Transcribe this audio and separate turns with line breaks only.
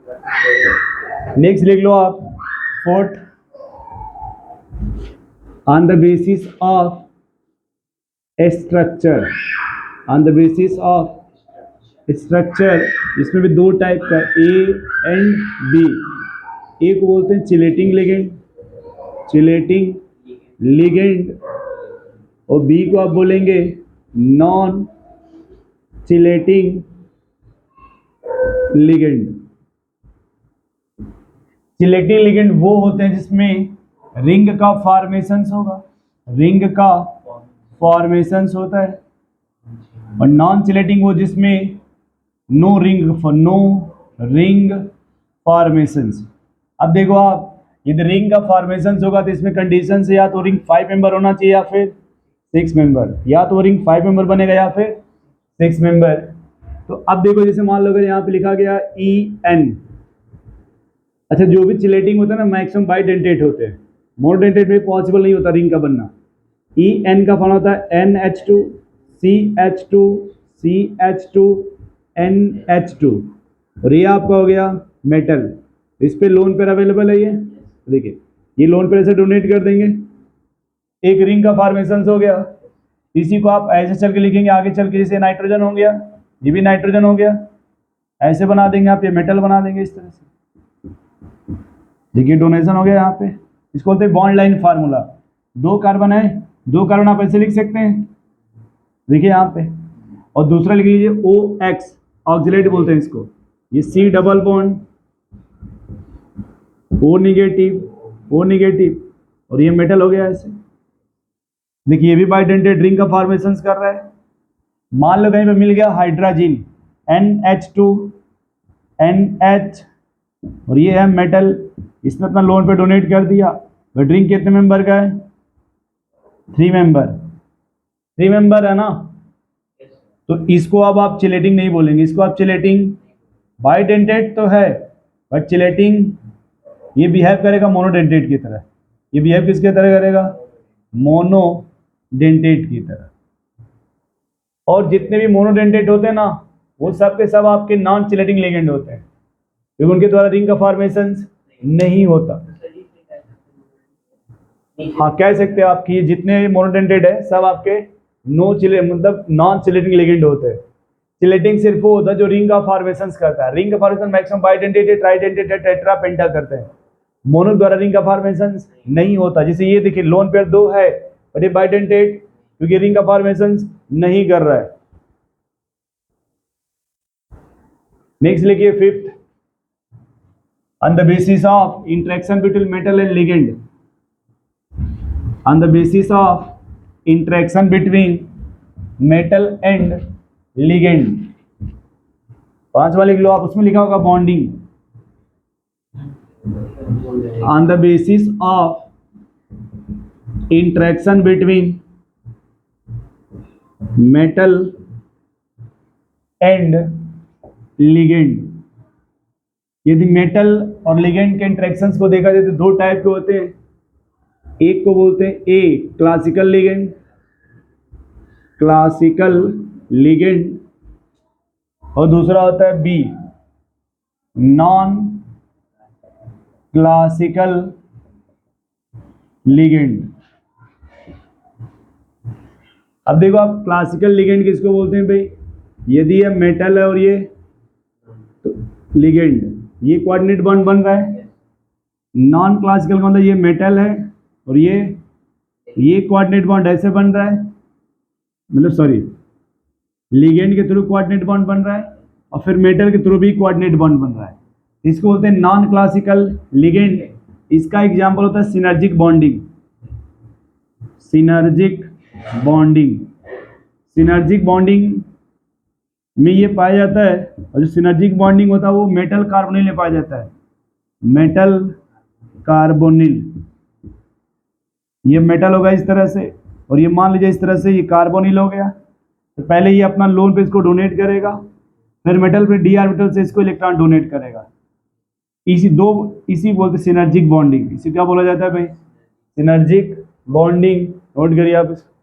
Next लिख लो आप, fourth, on the basis of A structure, on the basis of structure, इसमें भी दो टाइप का, ए एंड बी। ए को बोलते हैं चिलेटिंग लिगेंड, चिलेटिंग लिगेंड, और बी को आप बोलेंगे non chelating ligand. Chelating ligand वो होते हैं जिसमें रिंग का फॉर्मेशंस होगा, रिंग का फॉर्मेशंस होता है, और नॉन चिलेटिंग वो जिसमें नो रिंग फॉर्मेशंस। अब देखो आप, यदि रिंग का फॉर्मेशंस होगा तो इसमें कंडीशन से या तो रिंग 5 मेंबर होना चाहिए या फिर 6 मेंबर, या तो रिंग 5 मेंबर बनेगा या फिर 6 मेंबर। तो अब देखो, जैसे मान लो अगर यहाँ पे लिखा गया ई एन, अच्छा जो भी चिलेटिंग होता है ना मैक्सिमम बाइडेंटेट होते हैं, मोनोडेंटेट में पॉसिबल नहीं होता रिंग का बनना। ई एन का फॉर्म होता है NH2 CH2 CH2 NH2, और ये आपका हो गया मेटल। इस पे लोन पेयर अवेलेबल है, ये देखिए, ये लोन पेयर से डोनेट कर देंगे, एक रिंग का फॉर्मेशन हो गया। इसी को आप ऐसे चल के लिखेंगे आगे चल के, जैसे नाइट्रोजन हो गया, ये भी नाइट्रोजन हो गया, ऐसे बना देंगे आप, ये मेटल बना देंगे इस तरह से। देखिए डोनेशन हो गया यहाँ पे, इसको बोलते हैं बॉन्ड लाइन फार्मूला। दो कार्बन है, दो कार्बन आप ऐसे लिख सकते हैं, देखिए यहाँ पे, और दूसरा लिख लीजिए OX, ऑक्सिलेट बोलते हैं इसको, ये C double bond O negative, और ये मेटल हो गया ऐसे। देखिए ये भी बाइडेंटेट रिंग का फॉर्मेशन कर रहा है। मान लो कहीं पे मिल गया हाइड्रोजन NH2 NH, और ये है मेटल, इसने अपना लोन पे डोनेट कर दिया, बट रिंग कितने मेंबर का है? 3 मेंबर है ना। तो इसको अब आप चिलेटिंग नहीं बोलेंगे, इसको आप चिलेटिंग, बाइडेंटेट तो है बट चिलेटिंग, ये बिहेव करेगा मोनोडेंटेट की तरह। ये बिहेव किसके तरह करेगा? मोनोडेंटेट की तरह। और जितने भी मोनोडेंटेट होते हैं ना, वो सब के सब आपके नॉन चिलेटिंग लिगेंड होते हैं, क्योंकि उनके द्वारा रिंग का फॉर्मेशन नहीं होता। हाँ कह सकते हैं आप कि जितने मोनोडेंटेट है सब आपके मतलब नॉन चिलेटिंग लिगेंड होते हैं। चिलेटिंग सिर्फ वो होता है जो रिंग का फॉर्मेशन करता है। रिंग का formation maximum bidentate, tridentate, tetra, penta करते हैं। मोनो द्वारा रिंग का फॉर्मेशन नहीं होता। जैसे ये देखिए लोन पेयर 2 है बट ये बाइडेंटेट, क्योंकि रिंग का फॉर्मेशन नहीं कर रहा है। नेक्स्ट लिखिए fifth, on the basis of interaction between metal and ligand, on the basis of interaction between metal and ligand. 5 वाले लिख लो आप, उसमें लिखा होगा bonding. On the basis of interaction between metal and ligand. यदि मेटल और ligand के interactions को देखा जाए तो दो टाइप के होते हैं। एक को बोलते हैं ए क्लासिकल लिगेंड, क्लासिकल लिगेंड, और दूसरा होता है बी नॉन क्लासिकल लिगेंड। अब देखो आप, क्लासिकल लिगेंड किसको बोलते हैं भाई? यदि ये मेटल है और ये तो लिगेंड, ये कोऑर्डिनेट बॉन्ड बन रहा है। नॉन क्लासिकल का मतलब ये मेटल है और ये कोऑर्डिनेट बॉन्ड ऐसे बन रहा है, मतलब सॉरी, लिगेंड के थ्रू कोऑर्डिनेट बॉन्ड बन रहा है और फिर मेटल के थ्रू भी कोऑर्डिनेट बॉन्ड बन रहा है। इसको बोलते हैं नॉन क्लासिकल लिगेंड। इसका एग्जांपल होता है synergic bonding. Synergic bonding, synergic bonding में ये पाया जाता है, और जो सिनर्जिक बॉन्डिंग होता है वो मेटल कार्बोनिल में पाया जाता है। मेटल कार्बोनिल, ये मेटल होगा इस तरह से, और ये मान लीजिए इस तरह से ये कार्बोनिल हो गया। तो पहले ये अपना लोन पे इसको डोनेट करेगा, फिर मेटल पे डी ऑर्बिटल से इसको इलेक्ट्रॉन डोनेट करेगा। इसी बोलते सिनर्जिक बॉन्डिंग। इसी क्या बोला जाता है भाई? Synergic bonding. नोट करिए आप इसको।